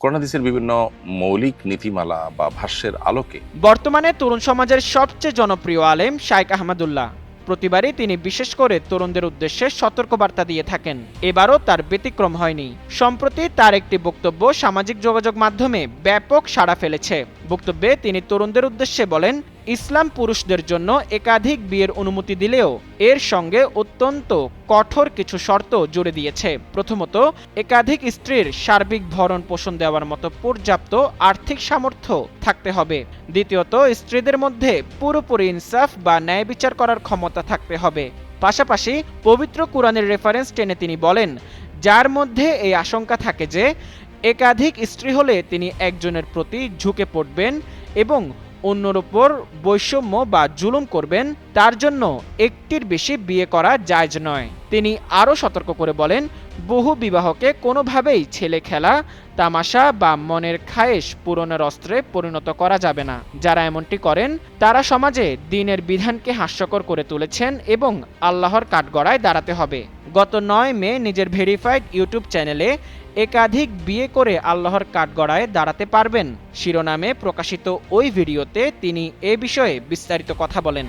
কোরআন হাদিসের বিভিন্ন মৌলিক নীতিমালা বা ভাষ্যের আলোকে বর্তমানে তরুণ সমাজের সবচেয়ে জনপ্রিয় আলেম শাইখ আহমদুল্লাহ। প্রতিবারই তিনি বিশেষ করে তরুণদের উদ্দেশ্যে সতর্কবার্তা দিয়ে থাকেন। এবারও তার ব্যতিক্রম হয়নি। সম্প্রতি তার একটি বক্তব্য সামাজিক যোগাযোগ মাধ্যমে ব্যাপক সাড়া ফেলেছে। বক্তব্যে তিনি তরুণদের উদ্দেশ্যে বলেন, ইসলাম পুরুষদের জন্য একাধিক বিয়ের অনুমতি দিলেও এর সঙ্গে অত্যন্ত কঠোর কিছু শর্ত জুড়ে দিয়েছে। প্রথমত, একাধিক স্ত্রীর সার্বিক ভরণ পোষণ দেওয়ার মতো পর্যাপ্ত আর্থিক সামর্থ্য থাকতে হবে। দ্বিতীয়ত, স্ত্রীদের মধ্যে পুরোপুরি ইনসাফ বা ন্যায় বিচার করার ক্ষমতা থাকতে হবে। পাশাপাশি পবিত্র কুরআনের রেফারেন্স টেনে তিনি বলেন, যার মধ্যে এই আশঙ্কা থাকে যে একাধিক স্ত্রী হলে তিনি একজনের প্রতি ঝুঁকে পড়বেন এবং অন্যর উপর বৈষম্য বা জুলুম করবেন, তার জন্য একটির বেশি বিয়ে করা জায়েজ নয়। তিনি আরও সতর্ক করে বলেন, বহু বিবাহকে কোনোভাবেই ছেলে খেলা, তামাশা বা মনের খায়েশ পূরণের অস্ত্রে পরিণত করা যাবে না। যারা এমনটি করেন তারা সমাজে দ্বীনের বিধানকে হাস্যকর করে তুলেছেন এবং আল্লাহর কাঠগড়ায় দাঁড়াতে হবে। গত 9 মে নিজের ভেরিফাইড ইউটিউব চ্যানেলে একাধিক বিয়ে করে আল্লাহর কাঠগড়ায় দাঁড়াতে পারবেন শিরোনামে প্রকাশিত ওই ভিডিওতে তিনি এ বিষয়ে বিস্তারিত কথা বলেন।